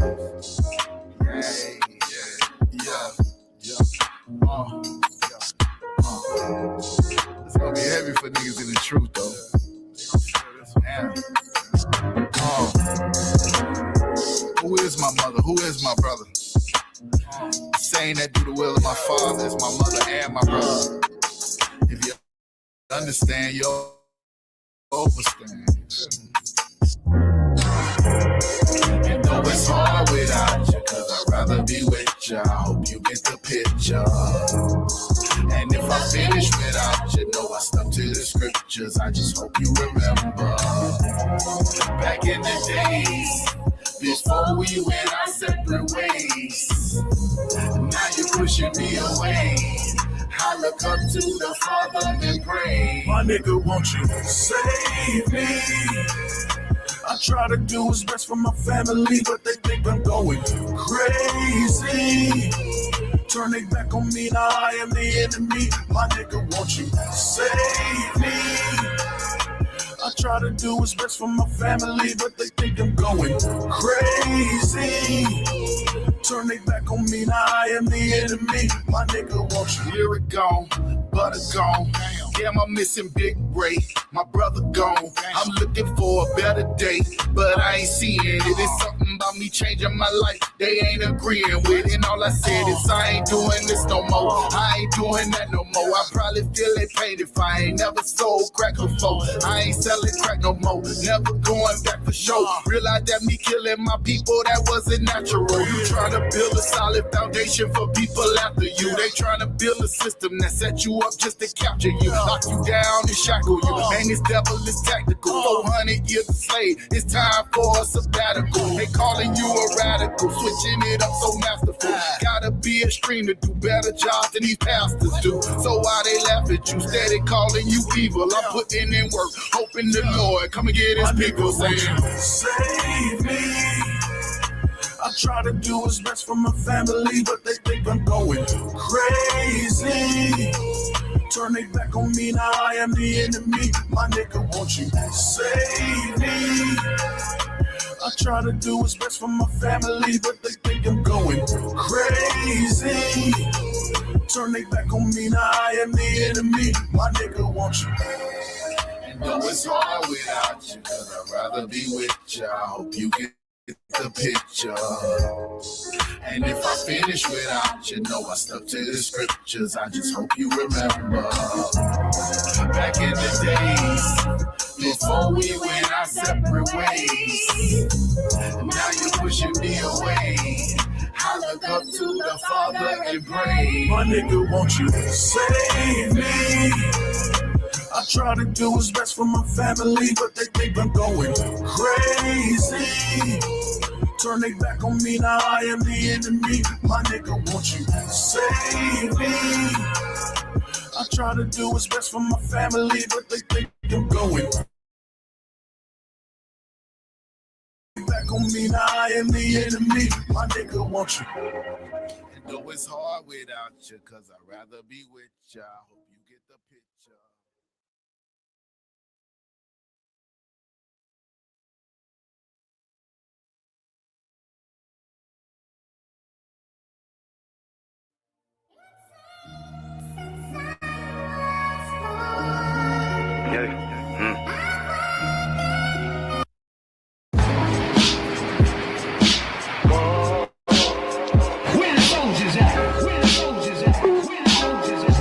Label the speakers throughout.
Speaker 1: It's gonna be heavy for niggas in the truth, though. Damn. Who is my mother? Who is my brother? Saying that do the will of my father is my mother and my brother. If you understand, you'll overstand. And though it's hard without you, cause I'd rather be with you, I hope you get the picture. And if I finish without you, know I stuck to the scriptures, I just hope you remember. Back in the days, before we went our separate ways, now you're pushing me away. I look up to the Father and pray.
Speaker 2: My nigga, won't you save me? I try to do what's best for my family, but they think I'm going crazy. Turn their back on me, now I am the enemy. My nigga, won't you save me? I try to do what's best for my family, but they think I'm going crazy. Turn their back on me, now I am the enemy. My nigga, won't you?
Speaker 1: Here it gone, butter gone. Damn, I'm missing Big Ray. My brother gone. I'm looking for a better day, but I ain't seeing it. It's something about me changing my life they ain't agreeing with. And all I said is I ain't doing this no more. I ain't doing that no more. I probably feel that pain if I ain't never sold crack before. I ain't selling crack no more. Never going back for show. Realize that me killing my people, that wasn't natural. You trying to build a solid foundation for people after you. They trying to build a system that set you up just to capture you. Lock you down and shackle you. Man, this devil is tactical. 400 years a slave. It's time for a sabbatical. They calling you a radical. Switching it up so masterful. Gotta be extreme to do better jobs than these pastors do. So why they laugh at you? Steady calling you evil. I'm putting in work. Hoping the Lord come and get his people saying,
Speaker 2: save me. I try to do what's best for my family, but they think I'm going crazy. Turn their back on me, now I am the enemy. My nigga, won't you save me? I try to do what's best for my family, but they think I'm going crazy. Turn their back on me, now I am the enemy. My nigga, won't you?
Speaker 1: And though it's hard without you, cause I'd rather be with you, I hope you get the picture. And if I finish without you, know I stuck to the scriptures, I just hope you remember. Back in the days, before we went our separate ways, now you're pushing me away. I look up to the Father and pray.
Speaker 2: My nigga, won't you save me? I try to do what's best for my family, but they think I'm going crazy. Turn their back on me, now I am the enemy. My nigga, won't you save me? I try to do what's best for my family, but they think I'm going back on me, now I am the enemy. My nigga, won't you?
Speaker 1: And though it's hard without you, cause I'd rather be with you, I hope you get the picture.
Speaker 3: Where the soldiers at? Where the soldiers at? Where the soldiers at?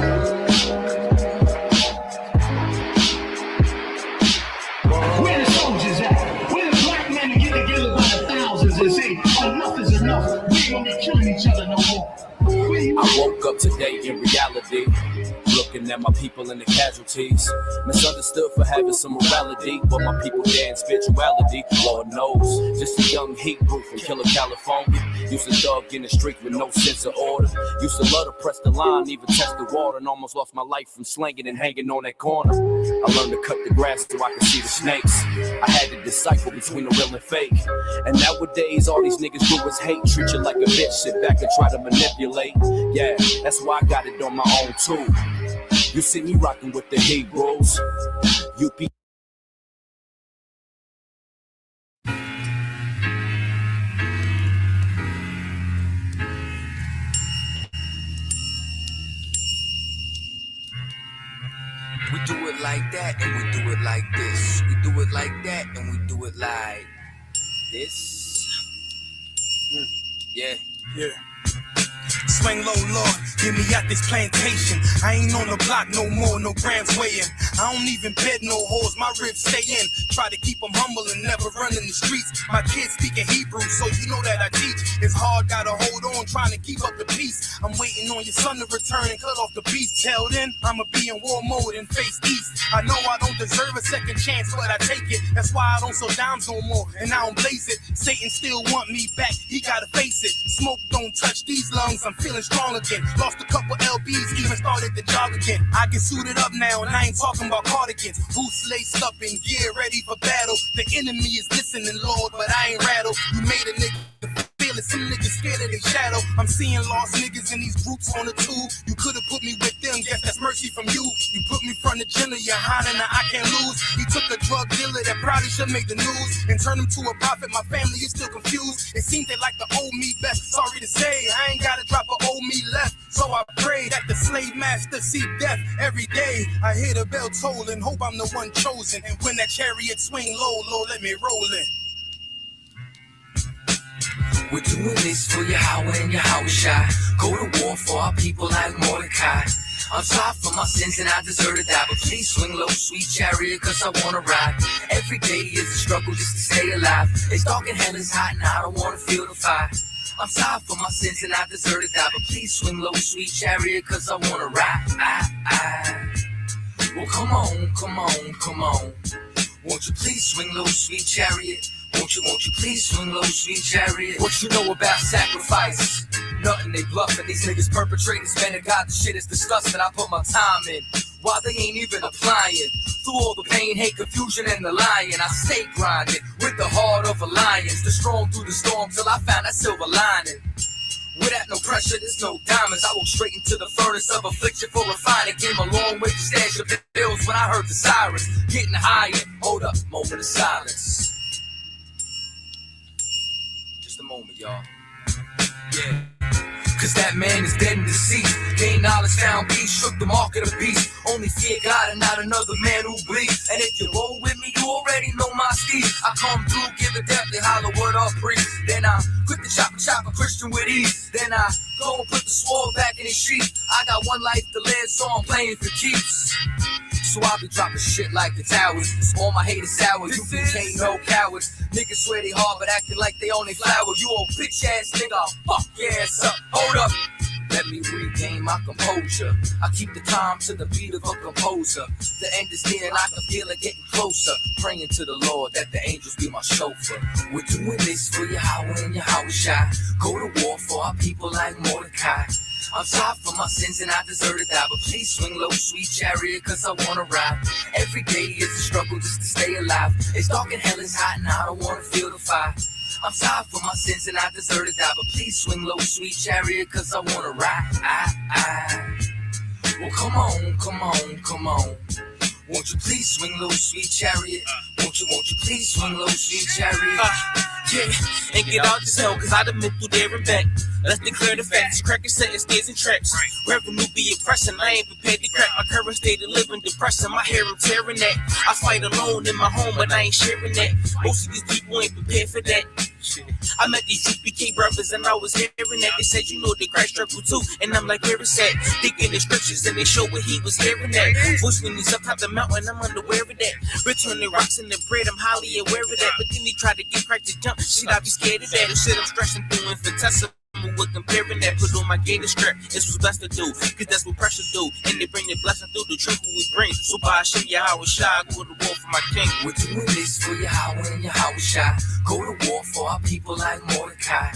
Speaker 3: Where the soldiers at? Where the black men get together by the thousands and say, enough is enough. We ain't gonna be killing each other no more.
Speaker 4: I woke up today in reality, looking at my people and the casualties. Misunderstood for having some morality, but my people there in spirituality. Lord knows, just a young Hebrew from Killer, California. Used to thug in the street with no sense of order. Used to love to press the line, even test the water, and almost lost my life from slanging and hanging on that corner. I learned to cut the grass so I could see the snakes. I had to decipher between the real and fake. And nowadays, all these niggas do is hate. Treat you like a bitch, sit back and try to manipulate. Yeah, that's why I got it on my own too. You see me rocking with the Hebrews. You be
Speaker 5: like that, and we do it like this. We do it like that, and we do it like this. Yeah.
Speaker 6: Swing low, Lord, get me out this plantation. I ain't on the block no more, no grams weighing. I don't even bed no hoes, my ribs stay in. Try to keep them humble and never run in the streets. My kids speaking Hebrew, so you know that I teach. It's hard, gotta hold on, trying to keep up the peace. I'm waiting on your son to return and cut off the beast. Till then, I'ma be in war mode and face east. I know I don't deserve a second chance, but I take it. That's why I don't sell dimes no more, and I don't blaze it. Satan still want me back, he gotta face it. Smoke don't touch these lungs, I'm feeling strong again. Lost a couple LBs, even started to jog again. I get suited up now, and I ain't talking about cardigans. Boots laced up in gear, ready for battle. The enemy is listening, Lord, but I ain't rattled. You made a nigga feel it, some niggas scared of their shadow. I'm seeing lost niggas in these groups on the tube. You could've put me with them, guess that's mercy from you. You put me front of Jenna, you're hot and I can't lose. He took a drug dealer that probably should make the news and turned him to a prophet. My family is still confused. It seems they like the old me best. Sorry to say, I ain't gotta drop an old me left. So I pray that the slave master see death every day. I hear the bell toll and hope I'm the one chosen. And when that chariot swing low, Lord, let me roll in.
Speaker 5: We're doing this for Yahweh and Yahushua. Go to war for our people like Mordecai. I'm sorry for my sins and I deserve to die, but please swing low, sweet chariot, cause I wanna ride. Every day is a struggle just to stay alive. It's dark and hell is hot and I don't wanna feel the fire. I'm sorry for my sins and I deserve to die, but please swing low, sweet chariot, cause I wanna ride. Well, come on. Won't you please swing low, sweet chariot? Won't you please swing low, sweet chariot? What you know about sacrifice? Nothing, they bluffing. These niggas perpetrating, man of God, the shit is disgusting. I put my time in, while they ain't even applying. Through all the pain, hate, confusion, and the lying, I stay grinding with the heart of a lion. The strong through the storm till I found that silver lining. Without no pressure, there's no diamonds. I walk straight into the furnace of affliction for refining. Came a long way to stash up the bills when I heard the sirens getting higher. Hold up, moment of silence. Just a moment, y'all. Yeah. Cause that man is dead and deceased. Gained knowledge, found peace, shook the mark of the beast. Only fear God and not another man who bleeds. And if you roll with me, you already know my steed. I come through, give a death, they holler word up priest. Then I quit the chop a Christian with ease. Then I go and put the sword back in his sheath. I got one life to live, so I'm playing for keeps. So I be dropping shit like the towers. All my haters sour, you ain't no cowards. Niggas swear they hard, but acting like they only flower. You old bitch ass nigga, I'll fuck your ass up. Hold up, let me regain my composure. I keep the time to the beat of a composer. The end is near and I can feel it getting closer. Praying to the Lord that the angels be my chauffeur. We're doing this for Yahweh and Yahushua. Go to war for our people like Mordecai. I'm sorry for my sins and I deserve to die, but please swing low, sweet chariot, cause I wanna ride. Every day is a struggle just to stay alive. It's dark and hell is hot and I don't wanna feel the fire. I'm sorry for my sins and I deserve to die, but please swing low, sweet chariot, cause I wanna ride. Well, come on. Won't you please swing low, sweet chariot? Won't you please swing low, sweet chariot?
Speaker 7: Yeah, and get out this hell, cause I done been through there and back. Let's declare the facts, cracking setting stairs and traps. Revenue be impressing, I ain't prepared to crack. My current state of living depressing, my hair I'm tearing that. I fight alone in my home, but I ain't sharing that. Most of these people ain't prepared for that. I met these UPK brothers and I was hearing that. They said, you know, the Christ struggle too. And I'm like, where is that? Digging the scriptures and they show what he was hearing that. Voice when he's up top the mountain, I'm unaware of that. Return the rocks and the bread, I'm highly aware of that. But then he tried to get cracked to jump. Shit, I be scared of that. The shit I'm stressing through infinitesimal. With comparing that, put on my gator strap. This was best to do, cause that's what pressure do. And they bring the blessing through the truth we bring. So by Hashem Yahushua, go to war for my king.
Speaker 5: We're doing this for Yahweh and Yahushua. Go to war for our people like Mordecai.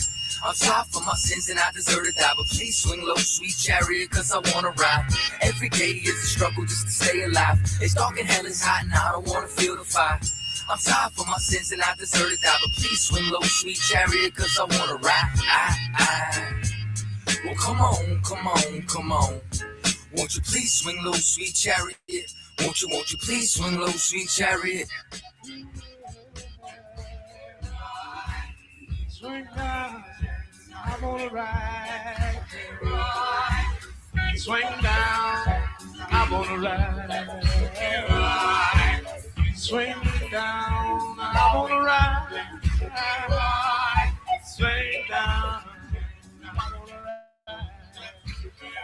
Speaker 5: I'm sorry for my sins and I deserve to die, but please swing low, sweet chariot, cause I wanna ride. Every day is a struggle just to stay alive. It's dark and hell is hot and I don't wanna feel the fire. I'm sorry for my sins and I deserve to die, but please swing low, sweet chariot, cause I wanna ride. Well, come on. Won't you please swing low, sweet chariot? Won't you please swing low, sweet chariot?
Speaker 3: Swing down, I wanna ride. Swing down, I I'm gonna ride. Swing down, I'm gonna ride. Swing down, I'm gonna ride.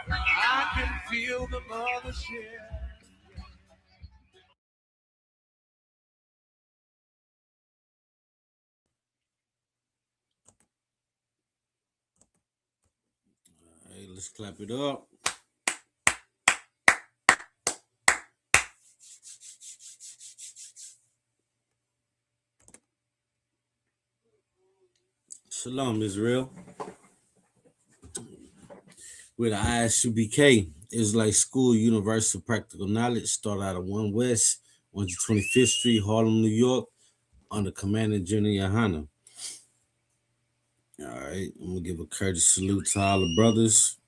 Speaker 3: I can feel the mothership.
Speaker 8: Hey, let's clap it up. Shalom, Israel. With ISUBK, Israelite School Universal Practical Knowledge, start out of 1 West, 125th Street, Harlem, New York, under Commander General Yohana. All right, I'm going to give a courteous salute to all the brothers.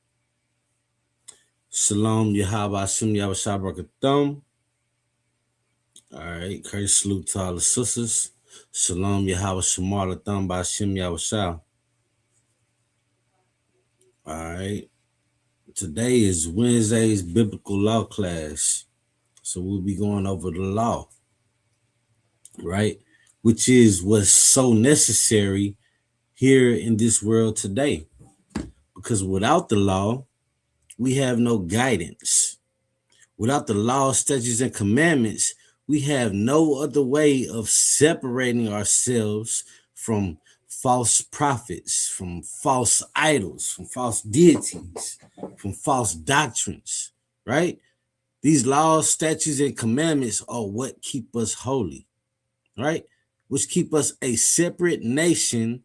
Speaker 8: Shalom, Yahweh Hashem, Yahweh Shabbat. All right, courteous salute to all the sisters. Shalom, Yahweh Shamar Latham, Ba'ashem Yahweh Shah. All right. Today is Wednesday's biblical law class. So we'll be going over the law, right? Which is what's so necessary here in this world today. Because without the law, we have no guidance. Without the law, statutes, and commandments, we have no other way of separating ourselves from false prophets, from false idols, from false deities, from false doctrines, right? These laws, statutes, and commandments are what keep us holy, right? Which keep us a separate nation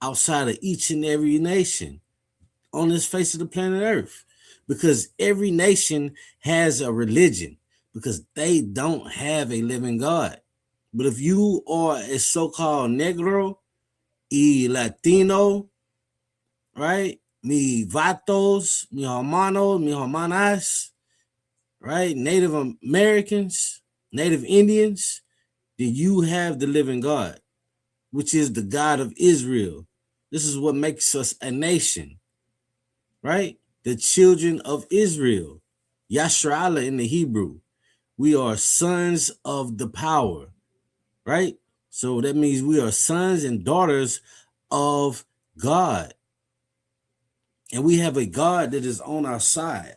Speaker 8: outside of each and every nation on this face of the planet Earth. Because every nation has a religion, because they don't have a living God. But if you are a so-called Negro, y Latino, right? Mi vatos, mi hermano, mi hermanas, right? Native Americans, Native Indians, then you have the living God, which is the God of Israel. This is what makes us a nation, right? The children of Israel, Yashra'Allah in the Hebrew. We are sons of the power, right? So that means we are sons and daughters of God. And we have a God that is on our side,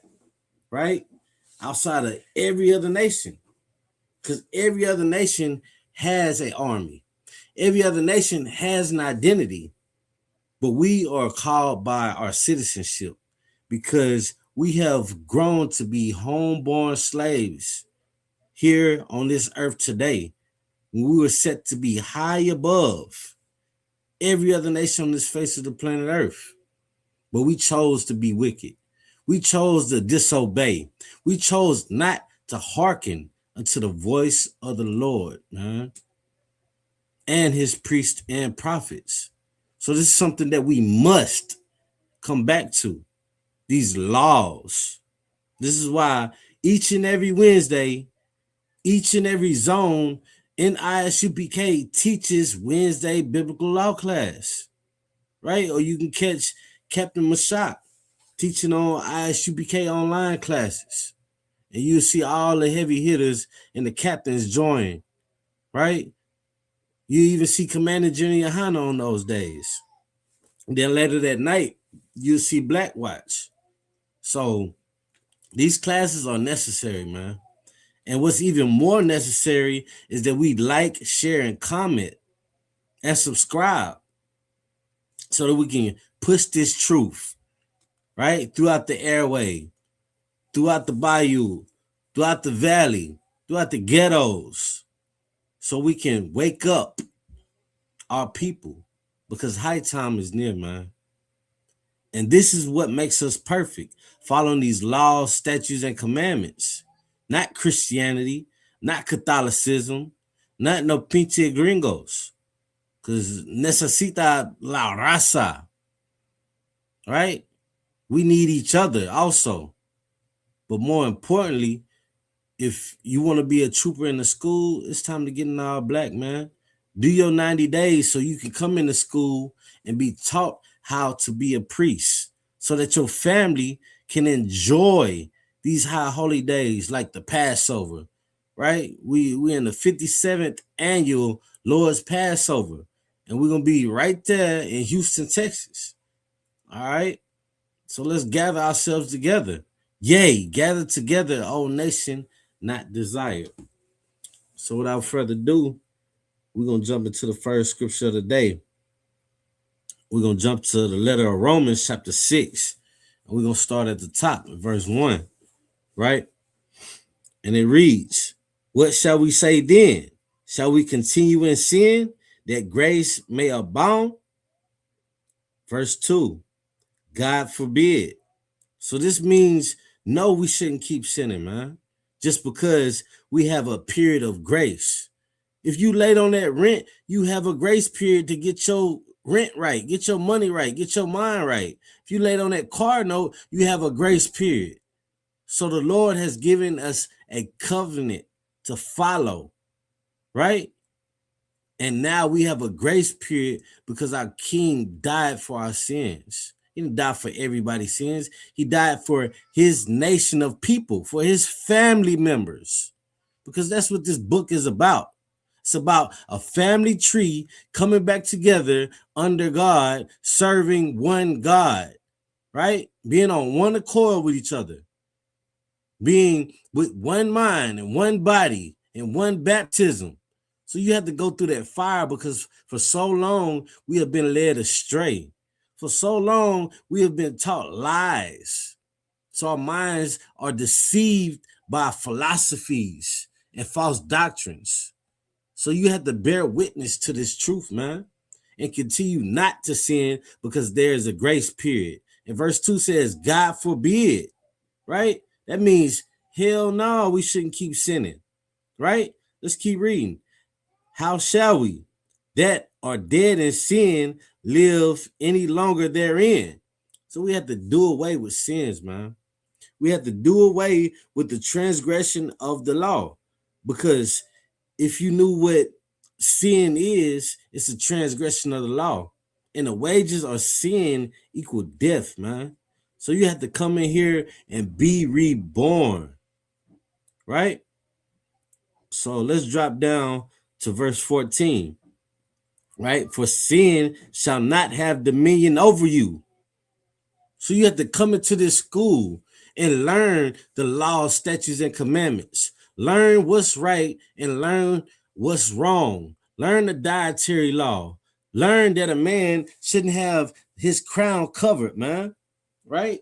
Speaker 8: right? Outside of every other nation. Because every other nation has an army. Every other nation has an identity. But we are called by our citizenship because we have grown to be homeborn slaves here on this earth today. We were set to be high above every other nation on this face of the planet Earth. But we chose to be wicked. We chose to disobey. We chose not to hearken unto the voice of the Lord, man, and his priests and prophets. So this is something that we must come back to, these laws. This is why each and every Wednesday, each and every zone in ISUPK teaches Wednesday biblical law class, right? Or you can catch Captain Mashak teaching on ISUPK online classes. And you'll see all the heavy hitters and the captains join, right? You even see Commander General Yohana on those days. And then later that night, you'll see Black Watch. So these classes are necessary, man. And what's even more necessary is that we like, share, and comment and subscribe so that we can push this truth, right? Throughout the airway, throughout the bayou, throughout the valley, throughout the ghettos, so we can wake up our people because high time is near, man. And this is what makes us perfect, following these laws, statutes, and commandments. Not Christianity, not Catholicism, not no pinche gringos. Because necesita la raza, right? We need each other also. But more importantly, if you want to be a trooper in the school, it's time to get in all black, man. Do your 90 days so you can come into school and be taught how to be a priest so that your family can enjoy these high holy days like the Passover, right? We in the 57th annual Lord's Passover, and we're gonna be right there in Houston, Texas. All right. So let's gather ourselves together. Yea, gather together, O nation, not desired. So without further ado, we're gonna jump into the first scripture of the day. We're gonna jump to the letter of Romans, chapter 6, and we're gonna start at the top, verse 1, right? And it reads, what shall we say then? Shall we continue in sin that grace may abound? Verse 2, God forbid. So this means no, we shouldn't keep sinning, man, just because we have a period of grace. If you late on that rent, you have a grace period to get your rent right, get your money right, get your mind right. If you late on that car note, you have a grace period. So the Lord has given us a covenant to follow, right? And now we have a grace period because our King died for our sins. He didn't die for everybody's sins. He died for his nation of people, for his family members, because that's what this book is about. It's about a family tree coming back together under God, serving one God, right? Being on one accord with each other, being with one mind and one body and one baptism. So you have to go through that fire because for so long we have been led astray. For so long we have been taught lies. So our minds are deceived by philosophies and false doctrines. So you have to bear witness to this truth, man, and continue not to sin because there is a grace period. And verse 2 says, God forbid, right? That means, hell no, we shouldn't keep sinning, right? Let's keep reading. How shall we that are dead in sin live any longer therein? So we have to do away with sins, man. We have to do away with the transgression of the law, because if you knew what sin is, it's a transgression of the law, and the wages of sin equal death, man. So you have to come in here and be reborn, right? So let's drop down to verse 14, right? For sin shall not have dominion over you. So you have to come into this school and learn the laws, statutes, and commandments. Learn what's right and learn what's wrong. Learn the dietary law. Learn that a man shouldn't have his crown covered, man, right?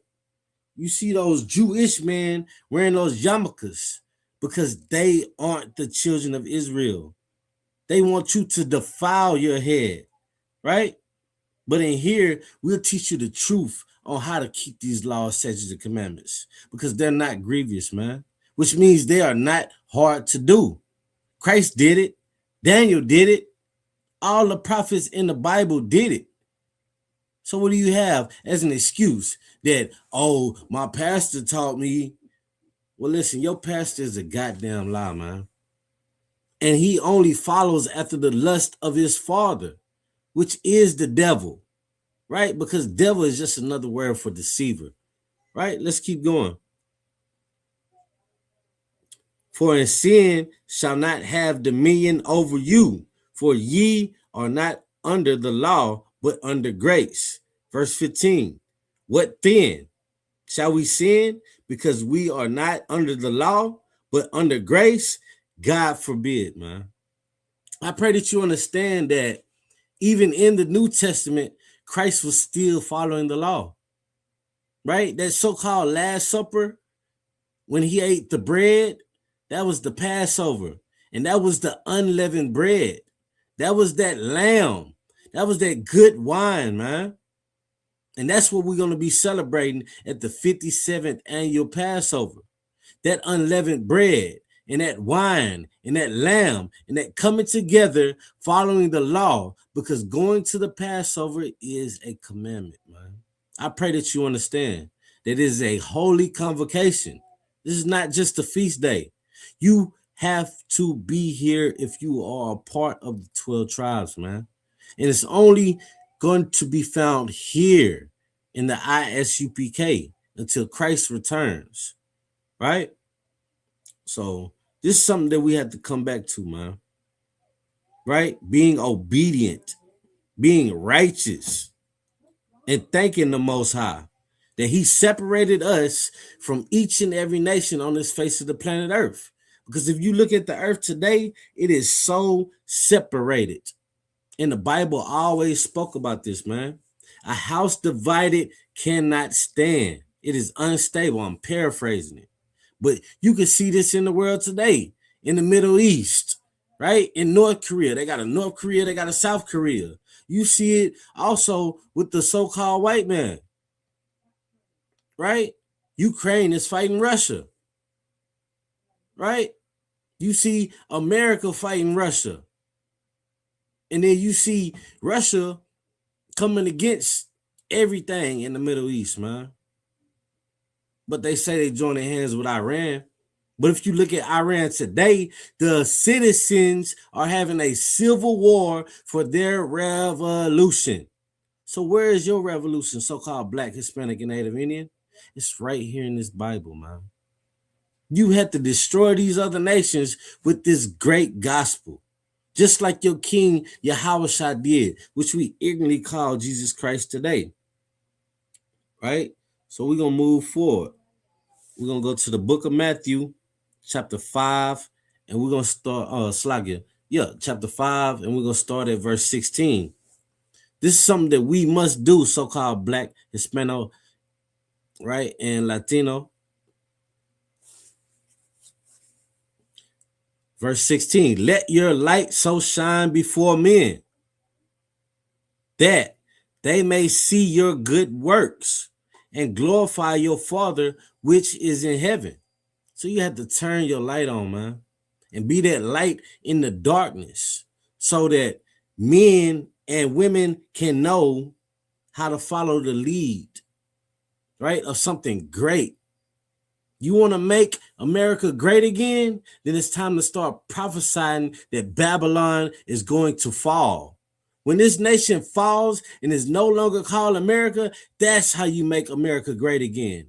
Speaker 8: You see those Jewish men wearing those yarmulkes because they aren't the children of Israel. They want you to defile your head, right? But in here, we'll teach you the truth on how to keep these laws, statutes, and commandments, because they're not grievous, man, which means they are not hard to do. Christ did it. Daniel did it. All the prophets in the Bible did it. So what do you have as an excuse that, oh, my pastor taught me? Well, listen, your pastor is a goddamn lie, man. And he only follows after the lust of his father, which is the devil, right? Because devil is just another word for deceiver, right? Let's keep going. For in sin shall not have dominion over you, for ye are not under the law, but under grace. Verse 15, what then? Shall we sin because we are not under the law, but under grace? God forbid, man. I pray that you understand that even in the New Testament, Christ was still following the law, right? That so-called Last Supper, when he ate the bread, that was the Passover, and that was the unleavened bread. That was that lamb. That was that good wine, man. And that's what we're going to be celebrating at the 57th annual Passover. That unleavened bread and that wine and that lamb and that coming together following the law, because going to the Passover is a commandment, man. I pray that you understand that it is a holy convocation. This is not just a feast day. You have to be here if you are a part of the 12 tribes, man. And it's only going to be found here in the ISUPK until Christ returns, right? So this is something that we have to come back to, man. Right? Being obedient, being righteous, and thanking the Most High that He separated us from each and every nation on this face of the planet Earth. Because if you look at the earth today, it is so separated. And the Bible always spoke about this, man. A house divided cannot stand. It is unstable. I'm paraphrasing it. But you can see this in the world today, in the Middle East, right? In North Korea, they got a North Korea, they got a South Korea. You see it also with the so-called white man, right? Ukraine is fighting Russia, right? You see America fighting Russia. And then you see Russia coming against everything in the Middle East, man. But they say they join their hands with Iran. But if you look at Iran today, the citizens are having a civil war for their revolution. So where is your revolution, so-called Black, Hispanic, and Native Indian? It's right here in this Bible, man. You have to destroy these other nations with this great gospel. Just like your King Yahushua did, which we ignorantly call Jesus Christ today. Right? So we're going to move forward. We're going to go to the book of Matthew, chapter 5, and we're going to start, chapter 5, and we're going to start at verse 16. This is something that we must do, so-called Black, Hispano, right, and Latino. Verse 16, let your light so shine before men that they may see your good works and glorify your Father which is in heaven. So you have to turn your light on, man, and be that light in the darkness so that men and women can know how to follow the lead, right, of something great. You want to make America great again? Then it's time to start prophesying that Babylon is going to fall. When this nation falls and is no longer called America, that's how you make America great again.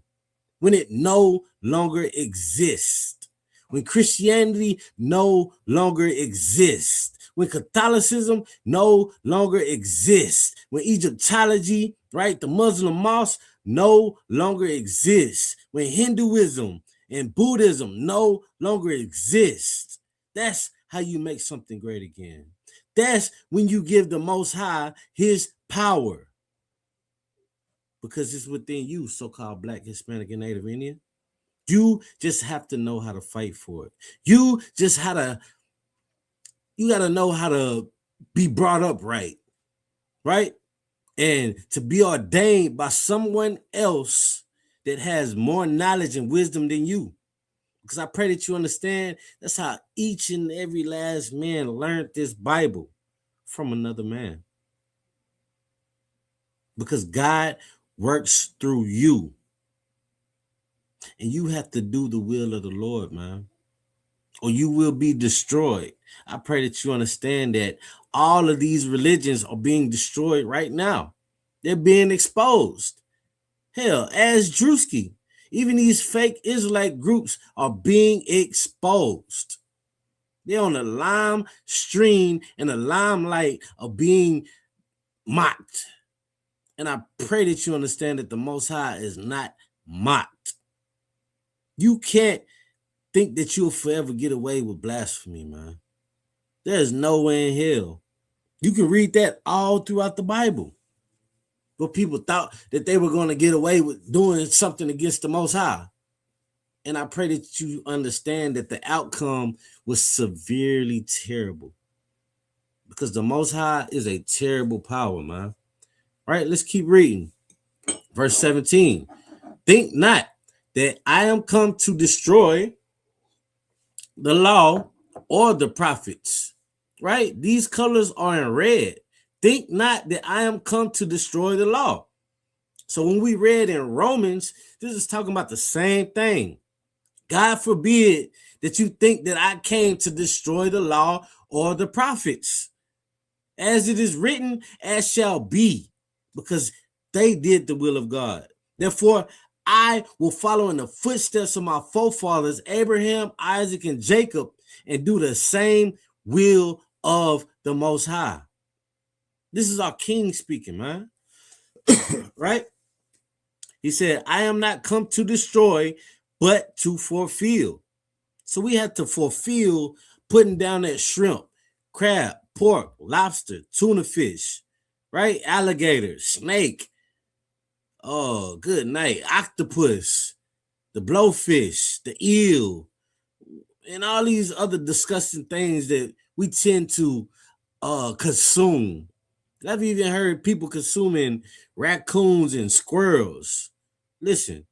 Speaker 8: When it no longer exists. When Christianity no longer exists. When Catholicism no longer exists. When Egyptology, right, the Muslim mosque, no longer exists. When Hinduism and Buddhism no longer exist. That's how you make something great again. That's when you give the Most High His power. Because it's within you, so-called Black, Hispanic, and Native Indian. You just have to know how to fight for it. You got to know how to be brought up right? And to be ordained by someone else that has more knowledge and wisdom than you. Because I pray that you understand that's how each and every last man learned this Bible from another man. Because God works through you. And you have to do the will of the Lord, man. Or you will be destroyed. I pray that you understand that all of these religions are being destroyed right now. They're being exposed. Hell, as Drewski, even these fake Israelite groups are being exposed. They're on the lime stream and the limelight of being mocked. And I pray that you understand that the Most High is not mocked. You can't think that you'll forever get away with blasphemy, man. There's no way in hell. You can read that all throughout the Bible. But people thought that they were going to get away with doing something against the Most High. And I pray that you understand that the outcome was severely terrible. Because the Most High is a terrible power, man. All right, let's keep reading. Verse 17. Think not that I am come to destroy the law or the prophets. Right? These colors are in red. Think not that I am come to destroy the law. So when we read in Romans, this is talking about the same thing. God forbid that you think that I came to destroy the law or the prophets. As it is written, as shall be, because they did the will of God. Therefore, I will follow in the footsteps of my forefathers, Abraham, Isaac, and Jacob, and do the same will of the Most High. This is our King speaking, man. Right? He said, I am not come to destroy, but to fulfill. So we have to fulfill putting down that shrimp, crab, pork, lobster, tuna fish, right? Alligator, snake, oh, good night, octopus, the blowfish, the eel, and all these other disgusting things that we tend to consume. I've even heard people consuming raccoons and squirrels. Listen,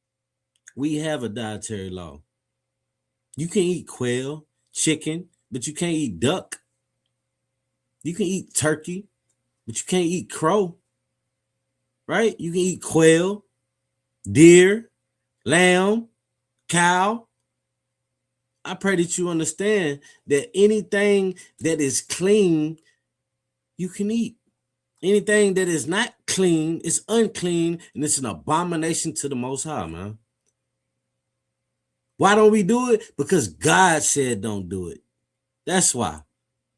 Speaker 8: we have a dietary law. You can eat quail, chicken, but you can't eat duck. You can eat turkey, but you can't eat crow. Right? You can eat quail, deer, lamb, cow. I pray that you understand that anything that is clean, you can eat. Anything that is not clean is unclean, and it's an abomination to the Most High, man. Why don't we do it? Because God said don't do it. That's why.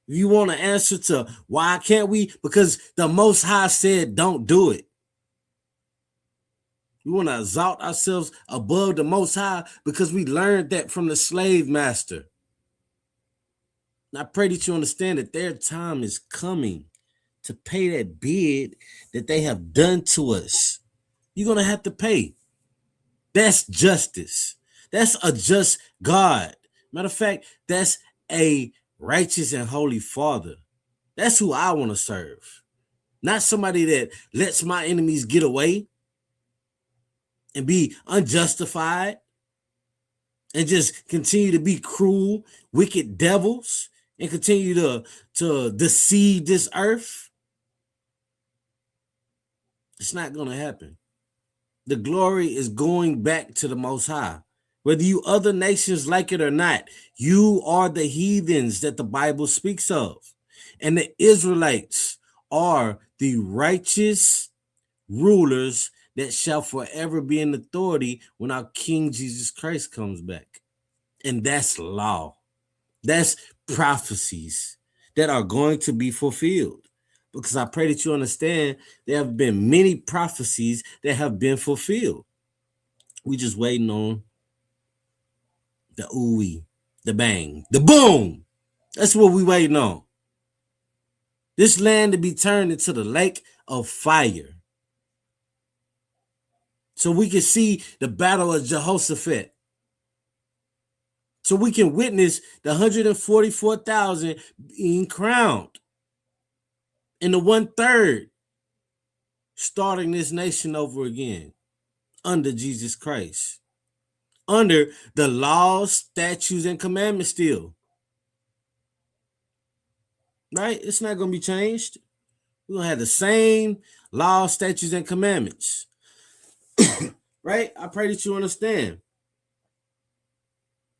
Speaker 8: If you want an answer to why can't we? Because the Most High said don't do it. We want to exalt ourselves above the Most High because we learned that from the slave master. And I pray that you understand that their time is coming to pay that bid that they have done to us. You're going to have to pay. That's justice. That's a just God. Matter of fact, that's a righteous and holy Father. That's who I want to serve. Not somebody that lets my enemies get away and be unjustified and just continue to be cruel, wicked devils and continue to deceive this earth. It's not going to happen. The glory is going back to the Most High. Whether you other nations like it or not, you are the heathens that the Bible speaks of. And the Israelites are the righteous rulers that shall forever be in authority when our King Jesus Christ comes back. And that's law. That's prophecies that are going to be fulfilled. Because I pray that you understand there have been many prophecies that have been fulfilled. We just waiting on the ooey, the bang, the boom. That's what we waiting on. This land to be turned into the lake of fire. So we can see the battle of Jehoshaphat. So we can witness the 144,000 being crowned. And the 1/3 starting this nation over again under Jesus Christ. Under the laws, statutes, and commandments still. Right? It's not going to be changed. We're going to have the same laws, statutes, and commandments. Right? I pray that you understand.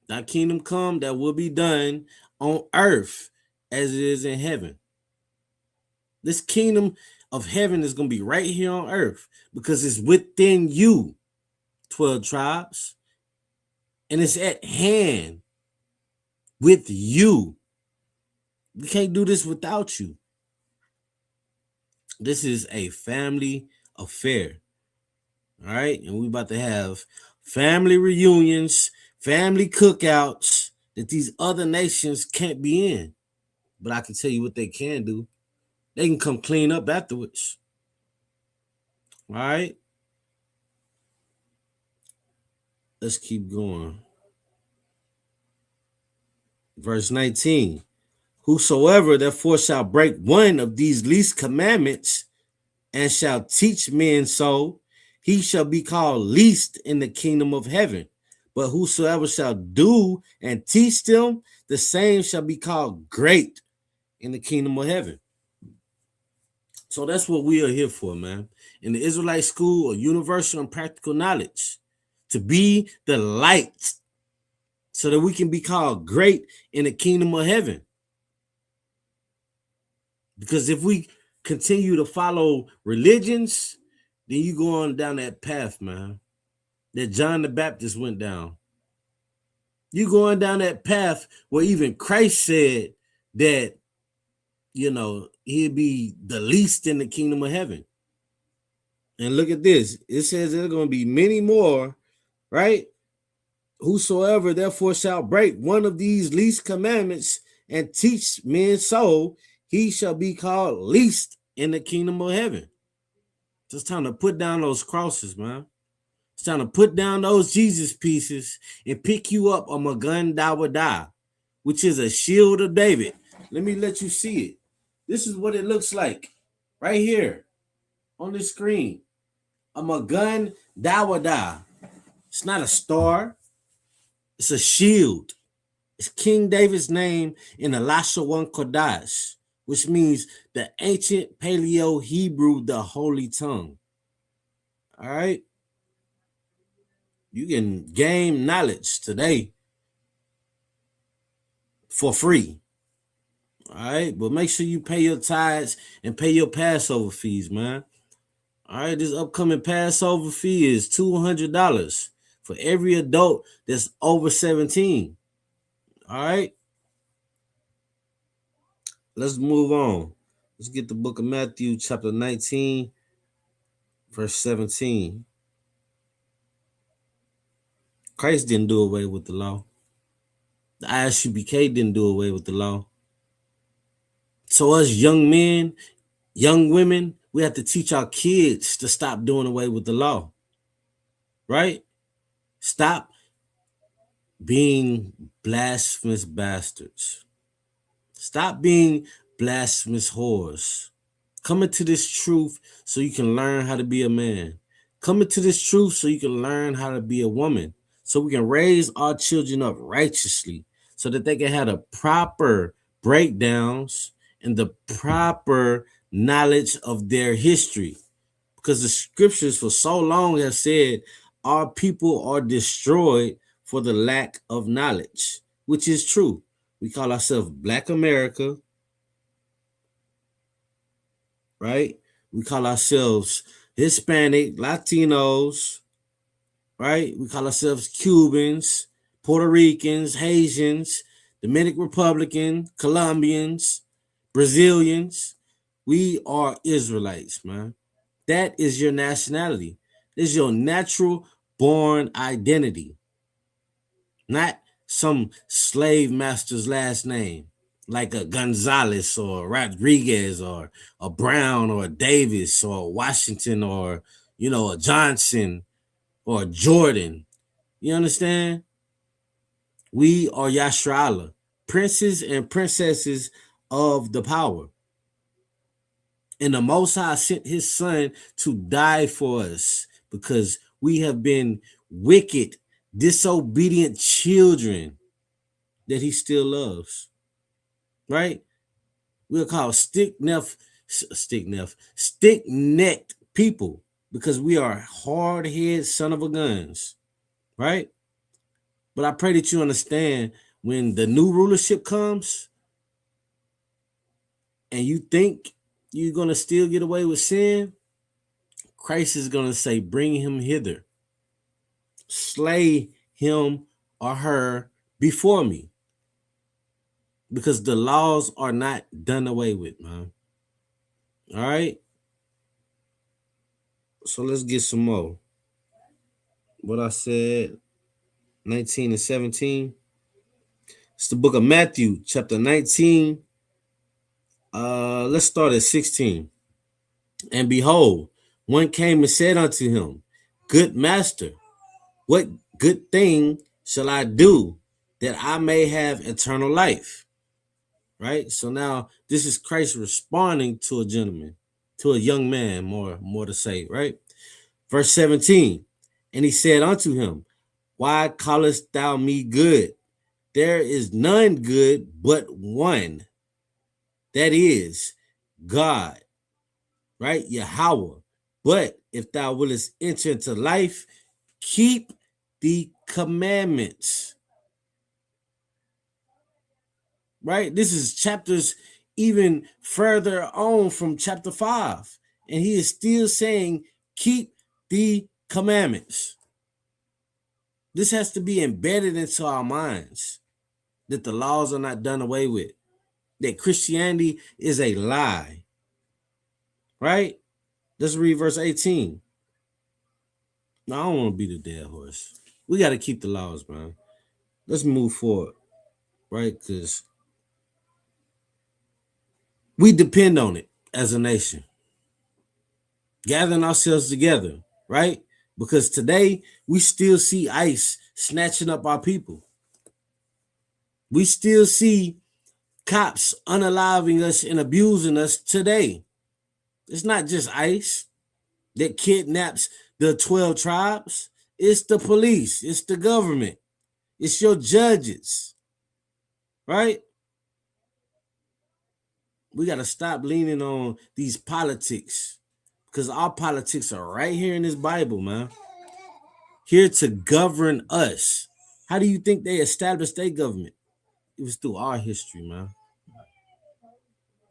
Speaker 8: Thy kingdom come, that will be done on earth as it is in heaven. This kingdom of heaven is going to be right here on earth because it's within you, 12 tribes. And it's at hand with you. We can't do this without you. This is a family affair. All right? And we're about to have family reunions, family cookouts that these other nations can't be in. But I can tell you what they can do. They can come clean up afterwards. All right? Let's keep going. Verse 19. Whosoever therefore shall break one of these least commandments and shall teach men so, he shall be called least in the kingdom of heaven. But whosoever shall do and teach them, the same shall be called great in the kingdom of heaven. So that's what we are here for, man. In the Israelite school of universal and practical knowledge, to be the light so that we can be called great in the kingdom of heaven. Because if we continue to follow religions, then you go on down that path, man. that John the Baptist went down. You going down that path where even Christ said that, he'd be the least in the kingdom of heaven. And look at this. It says there are going to be many more, right? Whosoever therefore shall break one of these least commandments and teach men so, he shall be called least in the kingdom of heaven. Just time to put down those crosses, man. It's time to put down those Jesus pieces and pick you up a Magun Dawada, which is a shield of David. Let me let you see it. This is what it looks like right here on the screen. A Magun Dawada. It's not a star. It's a shield. It's King David's name in the Lashawan Kodash, which means the ancient Paleo Hebrew, the holy tongue. All right. You can gain knowledge today for free. All right. But make sure you pay your tithes and pay your Passover fees, man. All right. This upcoming Passover fee is $200 for every adult that's over 17. All right. Let's move on. Let's get the book of Matthew, chapter 19, verse 17. Christ didn't do away with the law. The ISUBK didn't do away with the law. So us young men, young women, we have to teach our kids to stop doing away with the law. Right? Stop being blasphemous bastards. Stop being blasphemous whores. Come into this truth so you can learn how to be a man. Come into this truth so you can learn how to be a woman. So we can raise our children up righteously so that they can have the proper breakdowns and the proper knowledge of their history. Because the scriptures for so long have said our people are destroyed for the lack of knowledge, which is true. We call ourselves Black America, right? We call ourselves Hispanic, Latinos, right? We call ourselves Cubans, Puerto Ricans, Haitians, Dominican Republican, Colombians, Brazilians. We are Israelites, man. That is your nationality. This is your natural born identity, not some slave master's last name, like a Gonzalez or Rodriguez or a Brown or a Davis or a Washington or, a Johnson or a Jordan. You understand? We are Yashra'Allah, princes and princesses of the power. And the Most High sent his son to die for us because we have been wicked, disobedient children that he still loves. Right? We're called stick-necked people because we are hard-headed son of a guns. Right? But I pray that you understand when the new rulership comes and you think you're going to still get away with sin, Christ is going to say, bring him hither. Slay him or her before me. Because the laws are not done away with, man. All right? So let's get some more. What I said, 19 and 17. It's the book of Matthew, chapter 19. Let's start at 16. And behold, one came and said unto him, Good master, what good thing shall I do that I may have eternal life? Right? So now this is Christ responding to a gentleman, to a young man, more to say, right? Verse 17. And he said unto him, Why callest thou me good? There is none good but one, that is God, right? Yahweh. But if thou wouldest enter into life, keep the commandments. Right? This is chapters even further on from chapter 5. And he is still saying, keep the commandments. This has to be embedded into our minds that the laws are not done away with, that Christianity is a lie, right? Let's read verse 18. No, I don't want to be the dead horse. We got to keep the laws, man. Let's move forward, right? Because we depend on it as a nation. Gathering ourselves together, right? Because today we still see ICE snatching up our people. We still see cops unaliving us and abusing us today. It's not just ICE that kidnaps the 12 tribes. It's the police. It's the government. It's your judges, right? We got to stop leaning on these politics, because our politics are right here in this Bible, man. Here to govern us. How do you think they established their government? It was through our history, man.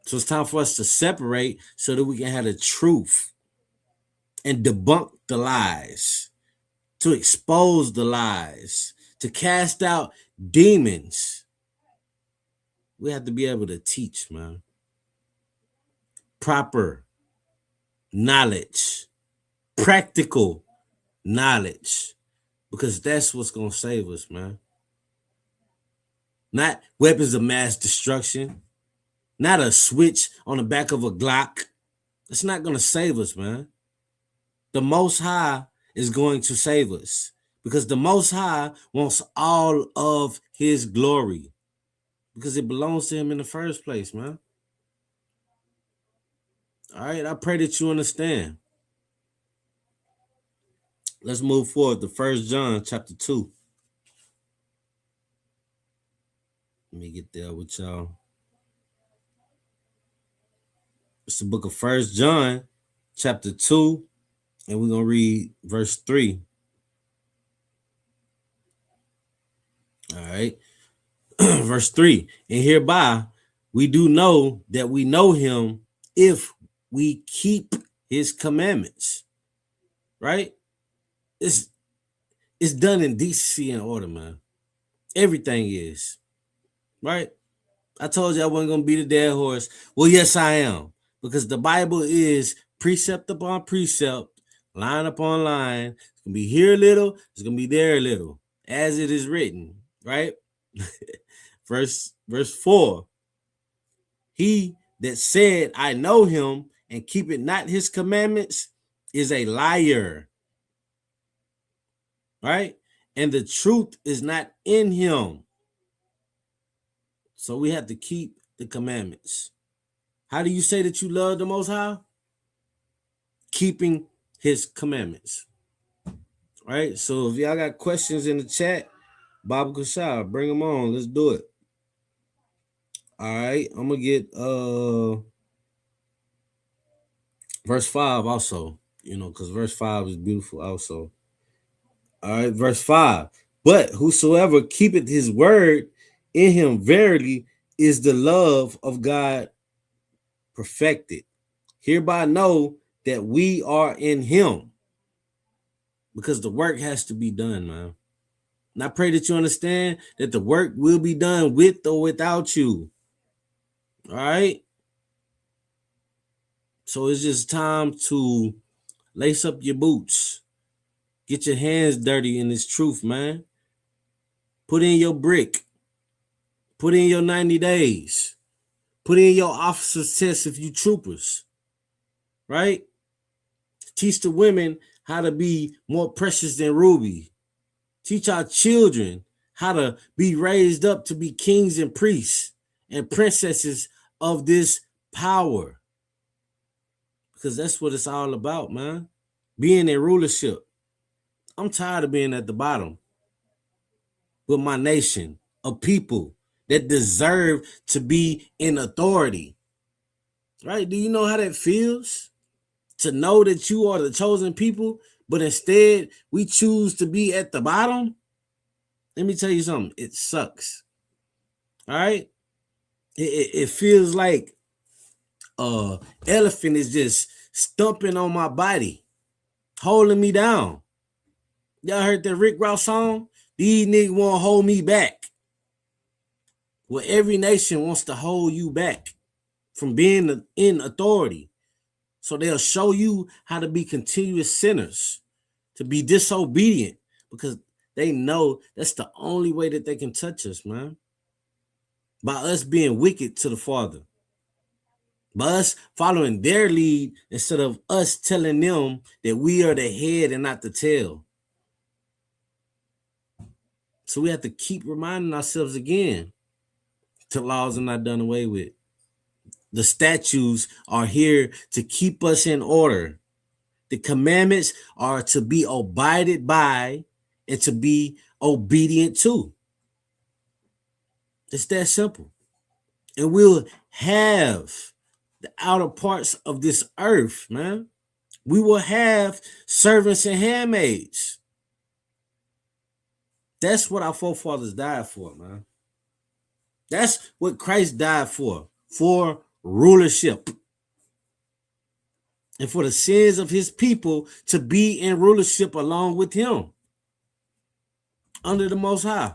Speaker 8: So it's time for us to separate so that we can have the truth and debunk the lies, to expose the lies, to cast out demons. We have to be able to teach, man. Proper knowledge, practical knowledge, because that's what's going to save us, man. Not weapons of mass destruction, not a switch on the back of a Glock. It's not going to save us, man. The Most High is going to save us, because the Most High wants all of his glory, because it belongs to him in the first place, man. All right, I pray that you understand. Let's move forward to 1 John chapter 2. Let me get there with y'all. It's the book of 1 John chapter 2, and we're going to read verse 3. All right. Verse 3. And hereby we do know that we know him if we keep his commandments. Right? It's done in decency and order, man. Everything is. Right? I told you I wasn't going to be the dead horse. Well, yes, I am. Because the Bible is precept upon precept, line upon line. It's going to be here a little, it's going to be there a little, as it is written. Right? Verse 4. He that said, I know him, and keep it not his commandments, is a liar. Right? And the truth is not in him. So we have to keep the commandments. How do you say that you love the Most High? Keeping his commandments. Right? So if y'all got questions in the chat, Baba Kashar, bring them on. Let's do it. All right. I'm going to get verse 5 also, because verse 5 is beautiful also. All right. Verse 5. But whosoever keepeth his word, in him verily is the love of God perfected. Hereby know that we are in him, because the work has to be done, man. And I pray that you understand that the work will be done with or without you. All right? So it's just time to lace up your boots. Get your hands dirty in this truth, man. Put in your brick. Put in your 90 days. Put in your officer's test if you troopers. Right? Teach the women how to be more precious than ruby. Teach our children how to be raised up to be kings and priests and princesses of this power. Because that's what it's all about, man. Being in rulership. I'm tired of being at the bottom with my nation of people that deserve to be in authority. Right? Do you know how that feels? To know that you are the chosen people, but instead we choose to be at the bottom? Let me tell you something. It sucks. All right? It feels like an elephant is just stomping on my body, holding me down. Y'all heard that Rick Ross song? These niggas won't hold me back. Well, every nation wants to hold you back from being in authority. So they'll show you how to be continuous sinners, to be disobedient, because they know that's the only way that they can touch us, man. By us being wicked to the Father. By us following their lead instead of us telling them that we are the head and not the tail. So we have to keep reminding ourselves again, the laws are not done away with. The statutes are here to keep us in order. The commandments are to be abided by and to be obedient to. It's that simple. And we'll have the outer parts of this earth, man. We will have servants and handmaids. That's what our forefathers died for, man. That's what Christ died for rulership. And for the sins of his people to be in rulership along with him under the Most High.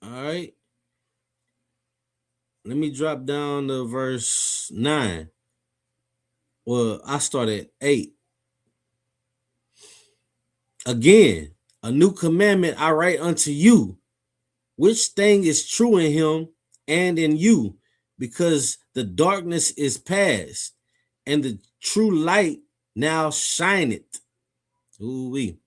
Speaker 8: All right. Let me drop down to verse 9. Well, I start at 8. Again, a new commandment I write unto you, which thing is true in him and in you, because the darkness is past, and the true light now shineth. Ooh-wee.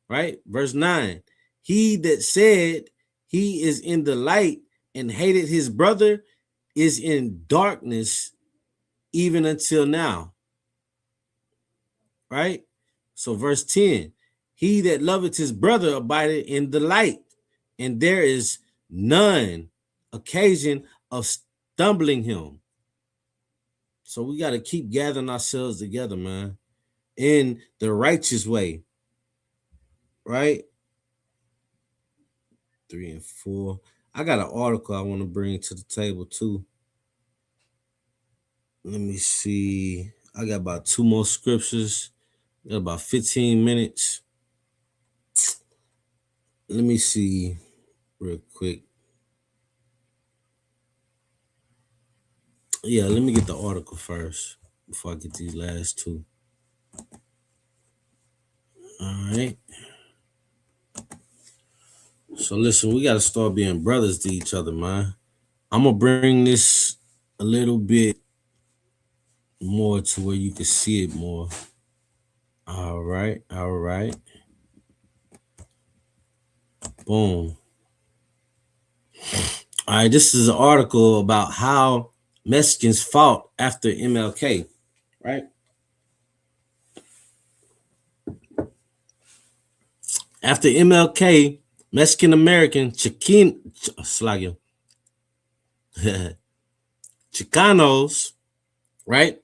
Speaker 8: Right? Verse 9. He that said he is in the light and hated his brother is in darkness even until now. Right? So verse 10. He that loveth his brother abideth in the light, and there is none occasion of stumbling him. So we got to keep gathering ourselves together, man, in the righteous way. Right? 3 and 4. I got an article I want to bring to the table too. Let me see. I got about 2 more scriptures. Got about 15 minutes. Let me see real quick. Yeah, let me get the article first before I get these last 2. All right. So listen, we got to start being brothers to each other, man. I'm going to bring this a little bit more to where you can see it more. All right. All right. Boom. All right. This is an article about how Mexicans fought after MLK, right? After MLK, Mexican American Chicanos, right,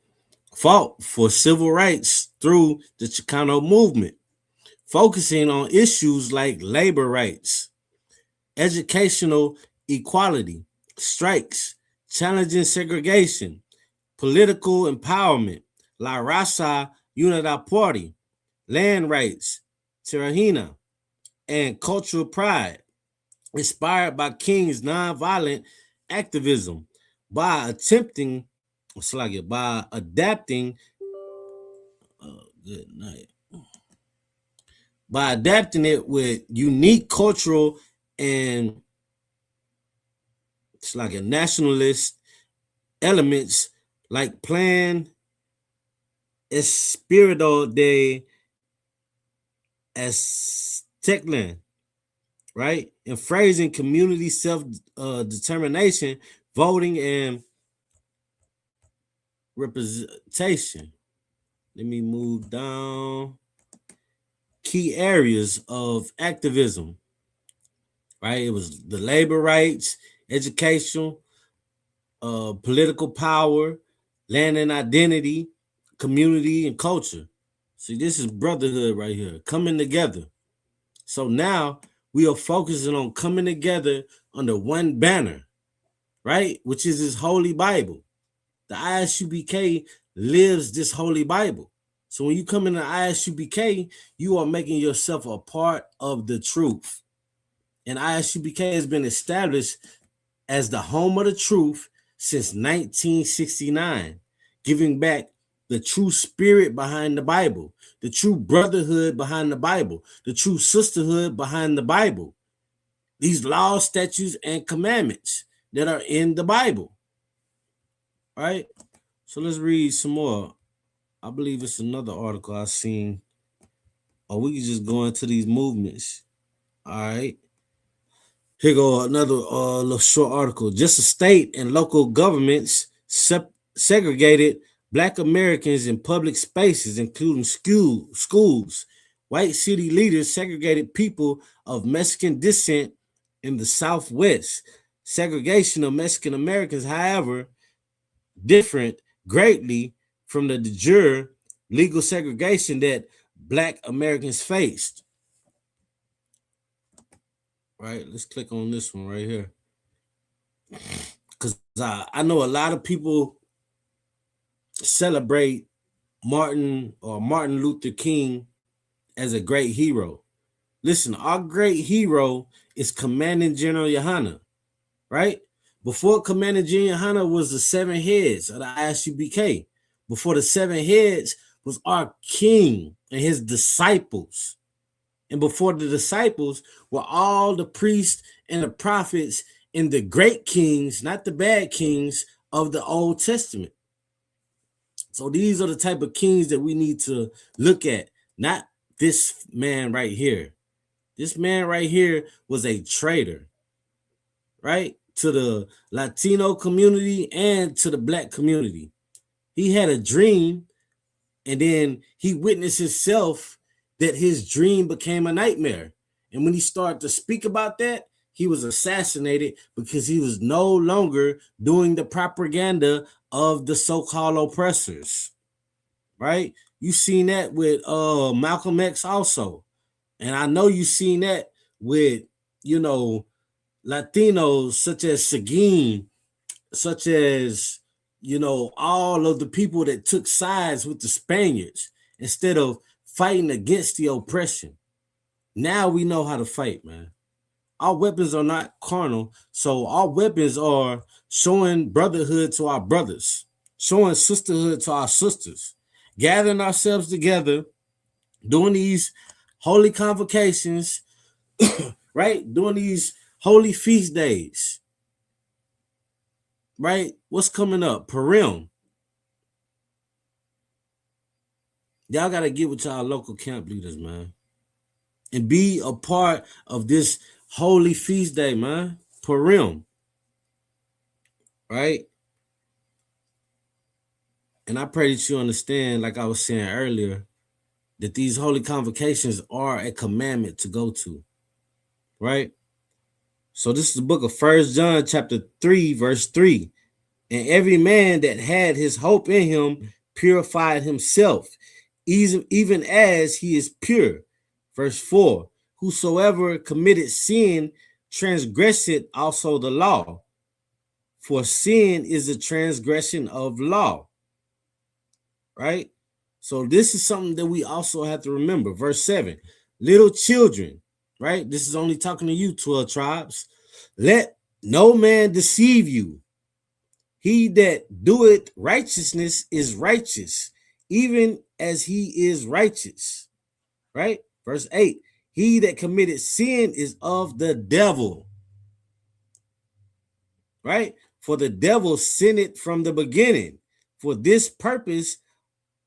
Speaker 8: fought for civil rights through the Chicano movement, focusing on issues like labor rights, educational equality, strikes, challenging segregation, political empowerment, La Raza Unida Party, land rights, Terrahina, and cultural pride, inspired by King's nonviolent activism, by adapting it with unique cultural and nationalist elements like Plan Espirito de Azteclan, right? And phrasing community self-determination, voting, and representation. Let me move down. Key areas of activism, right? It was the labor rights, education, political power, land and identity, community, and culture. See, this is brotherhood right here, coming together. So now we are focusing on coming together under one banner, right? Which is this Holy Bible. The ISUBK lives this Holy Bible. So when you come into ISUBK, you are making yourself a part of the truth. And ISUBK has been established as the home of the truth since 1969, giving back the true spirit behind the Bible, the true brotherhood behind the Bible, the true sisterhood behind the Bible. These laws, statutes, and commandments that are in the Bible. All right? So let's read some more. I believe it's another article I've seen. Or we can just go into these movements. All right. Here go another little short article. Just as state and local governments segregated Black Americans in public spaces, including schools, white city leaders segregated people of Mexican descent in the Southwest. Segregation of Mexican Americans, however, different greatly from the de jure legal segregation that Black Americans faced. Right, let's click on this one right here. Because I know a lot of people celebrate Martin Luther King as a great hero. Listen, our great hero is Commanding General Yohana, right? Before Commanding General Yohana was the 7 heads of the ISUBK. Before the 7 heads was our king and his disciples. And before the disciples were all the priests and the prophets and the great kings, not the bad kings of the Old Testament. So these are the type of kings that we need to look at, not this man right here. This man right here was a traitor, right? To the Latino community and to the Black community. He had a dream, and then he witnessed himself that his dream became a nightmare. And when he started to speak about that, he was assassinated because he was no longer doing the propaganda of the so-called oppressors, right? You seen that with Malcolm X also. And I know you seen that with, Latinos such as Seguin, such as, all of the people that took sides with the Spaniards instead of fighting against the oppression. Now we know how to fight, man. Our weapons are not carnal, so our weapons are showing brotherhood to our brothers, showing sisterhood to our sisters, gathering ourselves together, doing these holy convocations, right? Doing these holy feast days, right? What's coming up? Purim. Y'all got to get with y'all local camp leaders, man, and be a part of this holy feast day, man. Purim, right? And I pray that you understand, like I was saying earlier, that these holy convocations are a commandment to go to, right? So this is the book of 1 John chapter 3, verse 3. And every man that had his hope in him purified himself, even as he is pure. Verse 4. Whosoever committed sin transgresseth also the law, for sin is a transgression of law. Right? So this is something that we also have to remember. Verse 7. Little children, right? This is only talking to you, 12 tribes. Let no man deceive you. He that doeth righteousness is righteous, even as he is righteous. Right? Verse 8. He that committed sin is of the devil. Right? For the devil sinned from the beginning. For this purpose,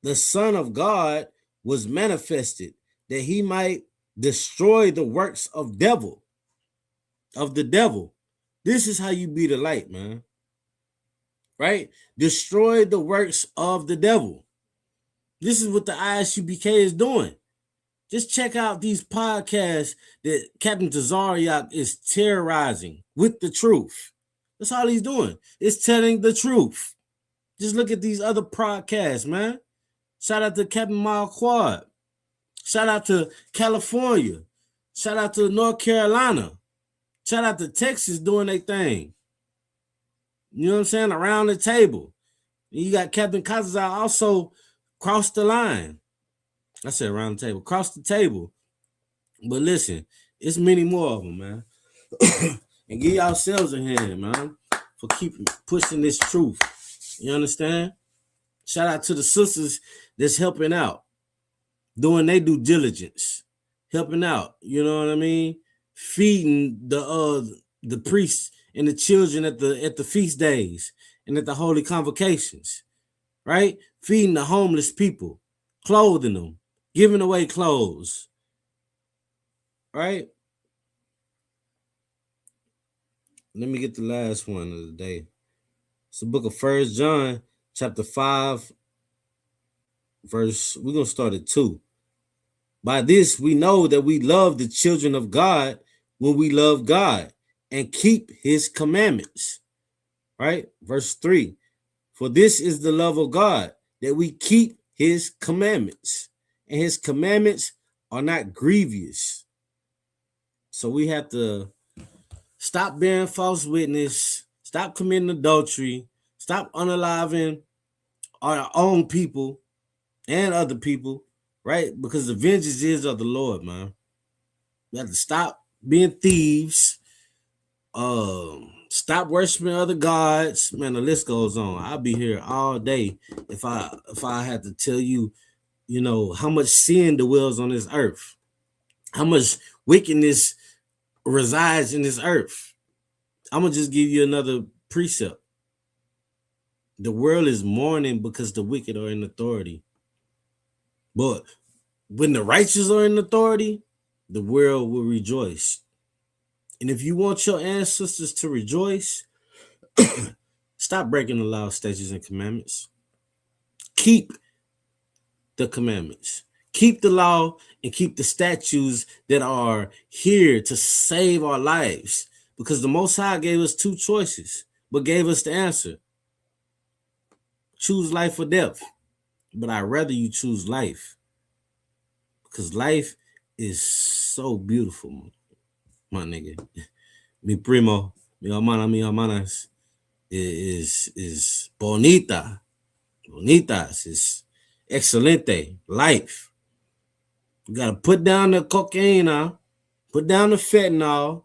Speaker 8: the Son of God was manifested, that he might destroy the works of the devil. This is how you be the light, man. Right? Destroy the works of the devil. This is what the ISUBK is doing. Just check out these podcasts that Captain Tazariak is terrorizing with the truth. That's all he's doing. It's telling the truth. Just look at these other podcasts, man. Shout out to Captain Mal Quad. Shout out to California. Shout out to North Carolina. Shout out to Texas doing their thing. You know what I'm saying? Around the table. And you got Captain Kazazar also crossed the line. I said around the table, across the table. But listen, it's many more of them, man. And give yourselves a hand, man, for keeping pushing this truth. You understand? Shout out to the sisters that's helping out, doing their due diligence, helping out. You know what I mean? Feeding the priests and the children at the feast days and at the holy convocations, right? Feeding the homeless people, clothing them, giving away clothes, right? Let me get the last one of the day. It's the book of 1 John, chapter 5, verse, we're going to start at 2. By this we know that we love the children of God when we love God and keep his commandments, right? Verse 3, for this is the love of God, that we keep his commandments, and his commandments are not grievous. So we have to stop bearing false witness, stop committing adultery, stop unaliving our own people and other people, right? Because the vengeance is of the Lord, man. We have to stop being thieves, stop worshiping other gods. Man, the list goes on. I'll be here all day if I had to tell you, you know, how much sin dwells on this earth, how much wickedness resides in this earth. I'm gonna just give you another precept. The world is mourning because the wicked are in authority. But when the righteous are in authority, the world will rejoice. And if you want your ancestors to rejoice, stop breaking the law, statutes, and commandments. Keep the commandments. Keep the law and keep the statutes that are here to save our lives. Because the Most High gave us two choices, but gave us the answer. Choose life or death. But I'd rather you choose life. Because life is so beautiful, my nigga. Mi primo, mi hermana, mi hermanas, is bonita. Bonitas is excelente. Life. You gotta put down the cocaine, put down the fentanyl,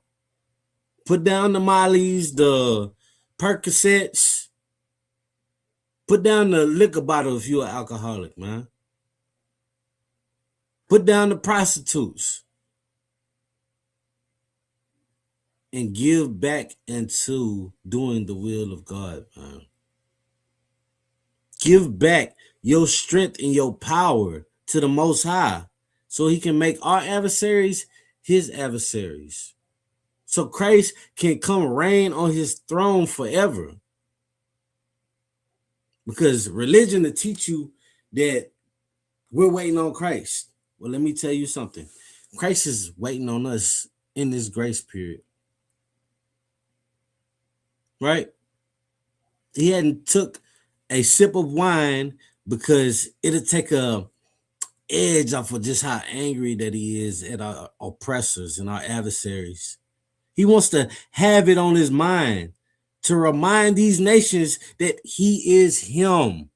Speaker 8: put down the mollies, the Percocets, put down the liquor bottle if you're an alcoholic, man. Put down the prostitutes and give back into doing the will of God, man. Give back your strength and your power to the Most High so he can make our adversaries his adversaries. So Christ can come reign on his throne forever. Because religion will teach you that we're waiting on Christ. Well, let me tell you something. Christ is waiting on us in this grace period. Right? He hadn't took a sip of wine because it'll take a edge off of just how angry that he is at our oppressors and our adversaries. He wants to have it on his mind to remind these nations that he is him.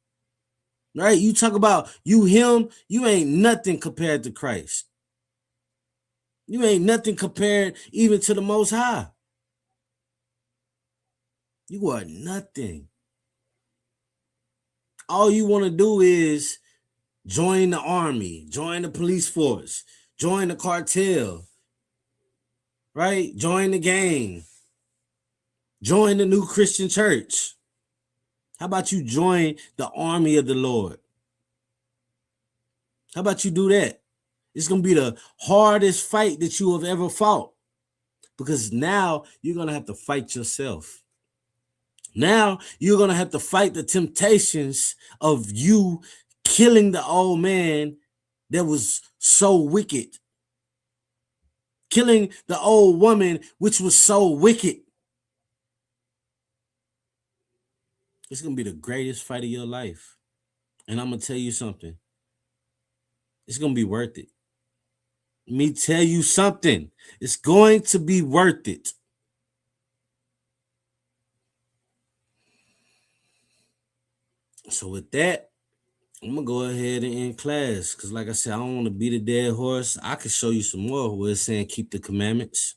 Speaker 8: Right? You talk about you him, you ain't nothing compared to Christ. You ain't nothing compared even to the Most High. You are nothing. All you want to do is join the army, join the police force, join the cartel, right? Join the gang, join the new Christian church. How about you join the army of the Lord? How about you do that? It's going to be the hardest fight that you have ever fought because now you're going to have to fight yourself. Now you're going to have to fight the temptations of you killing the old man that was so wicked. Killing the old woman which was so wicked. It's going to be the greatest fight of your life. And I'm going to tell you something. It's going to be worth it. Let me tell you something. It's going to be worth it. So with that, I'm gonna go ahead and end class because, like I said, I don't want to beat a dead horse. I could show you some more where it's saying keep the commandments,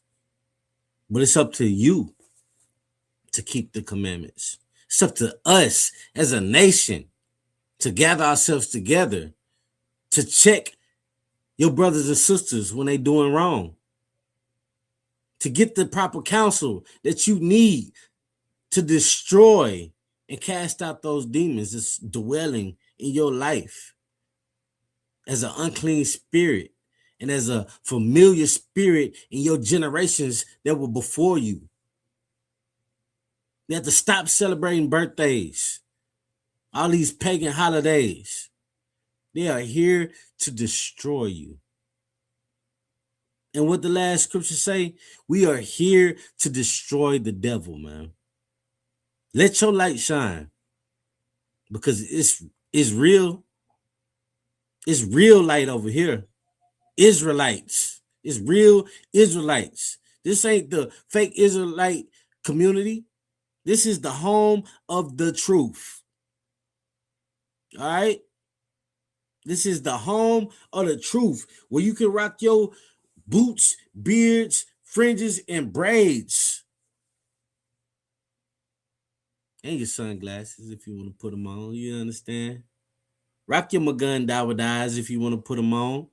Speaker 8: but it's up to you to keep the commandments. It's up to us as a nation to gather ourselves together to check your brothers and sisters when they doing wrong, to get the proper counsel that you need to destroy and cast out those demons that's dwelling in your life as an unclean spirit and as a familiar spirit in your generations that were before you. You have to stop celebrating birthdays, all these pagan holidays. They are here to destroy you. And what the last scripture say? We are here to destroy the devil, man. Let your light shine because it's real. It's real light over here. Israelites. It's real Israelites. This ain't the fake Israelite community. This is the home of the truth. All right? This is the home of the truth where you can rock your boots, beards, fringes, and braids. And your sunglasses if you want to put them on. You understand? Rock your Magun Dawadais if you want to put them on.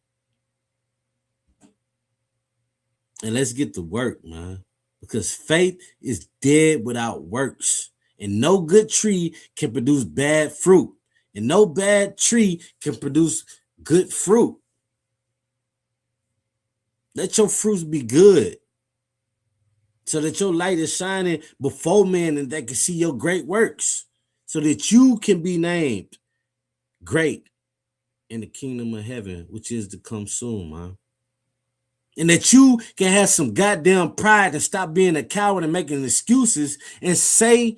Speaker 8: And let's get to work, man. Because faith is dead without works. And no good tree can produce bad fruit. And no bad tree can produce good fruit. Let your fruits be good so that your light is shining before men and they can see your great works so that you can be named great in the kingdom of heaven, which is to come soon, man. And that you can have some goddamn pride and stop being a coward and making excuses and say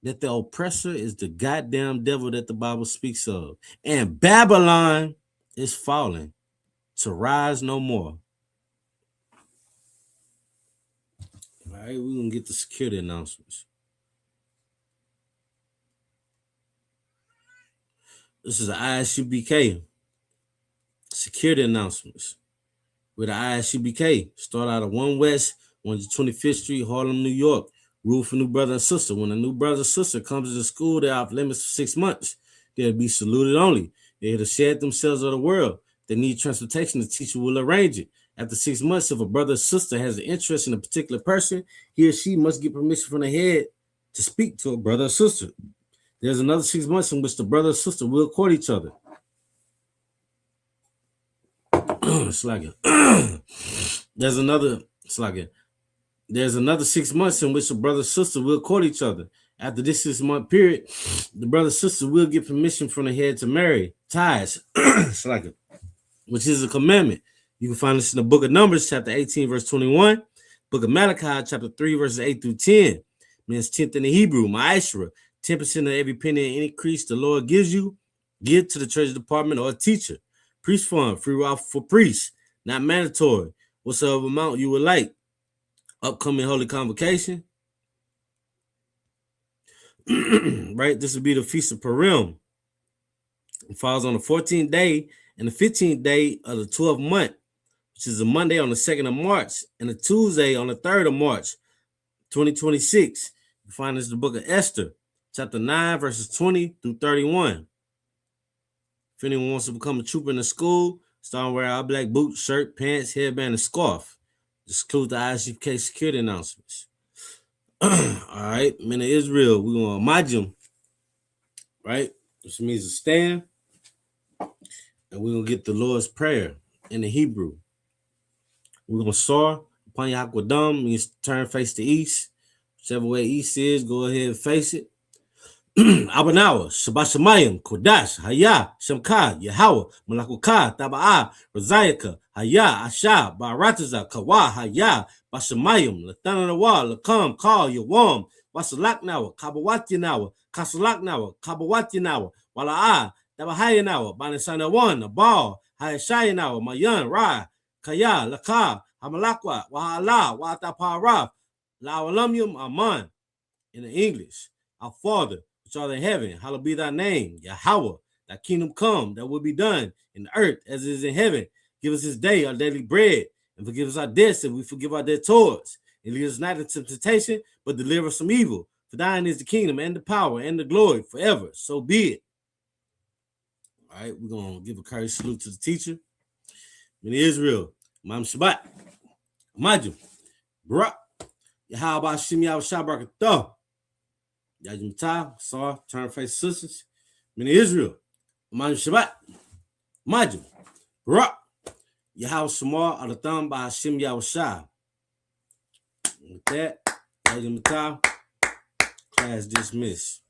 Speaker 8: that the oppressor is the goddamn devil that the Bible speaks of. And Babylon is falling to rise no more. All right, we're going to get the security announcements. This is the ISUBK security announcements. With the ISUBK, start out of 1 West, 125th Street, Harlem, New York. Rule for new brother and sister. When a new brother or sister comes to the school, they're off limits for 6 months. They'll be saluted only. They're to shed themselves of the world. If they need transportation, the teacher will arrange it. After 6 months, if a brother or sister has an interest in a particular person, he or she must get permission from the head to speak to a brother or sister. There's another 6 months in which the brother or sister will court each other. There's another 6 months in which the brother and sister will court each other. After this 6 month period, the brother and sister will get permission from the head to marry. Ties, which is a commandment. You can find this in the book of Numbers, chapter 18, verse 21. Book of Malachi, chapter 3, verses 8 through 10. Means 10th in the Hebrew, Ma'ashra. 10% of every penny and increase the Lord gives you, give to the treasury department or a teacher. Priest fund, free route for priests, not mandatory. Whatsoever amount you would like. Upcoming holy convocation. Right, this will be the Feast of Purim. It falls on the 14th day and the 15th day of the 12th month, which is a Monday on the 2nd of March and a Tuesday on the 3rd of March, 2026. You find this in the book of Esther, chapter 9, verses 20 through 31. If anyone wants to become a trooper in the school, start wearing all black boots, shirt, pants, headband, and scarf. This includes the ISUBK security announcements. All right, men of Israel, we're going to Majim, right? Which means to stand. And we're going to get the Lord's Prayer in the Hebrew. We're going to soar upon Yaquadam, means turn face to east. Whichever way east is, go ahead and face it. Abanawa, Shabbat Shemayim, Kodash, Haya, Shemka, Yahweh, Malakuka, Taba'a, Razayaka, Haya, Asha, Barataza, Kawa, Haya, Bashamayim, Latanawa, Lakam, Kal, Yawam, Wasalaknawa, Kabawatinawa, Kasalaknawa, Kabawatinawa, Wala'a, Tabahayanawa, Banisanawan, Abal, Hayashayanawa, Mayan, Ra, Kaya, Laka, Hamalakwa, Wahala, Wataparaf, Lawalamyum, Aman, in the English. Our Father, which art in heaven, hallowed be thy name. Yahweh, Thy kingdom come, that will be done in the earth as it is in heaven. Give us this day our daily bread, and forgive us our debts, and we forgive our debtors. And lead us not into temptation, but deliver us from evil. For thine is the kingdom and the power and the glory forever. So be it. All right, we're going to give a courage salute to the teacher. In Israel, Imam Shabbat, Majum, Barak, Yahweh Shem Yahweh Shabbat, Yajim Ta, Sar, turn face sisters. In Israel, Imam Shabbat, Majum, Barak, Yahweh Shamar, Adatham, by Hashem Yahweh Shah. With that, Yajim Ta, class dismissed.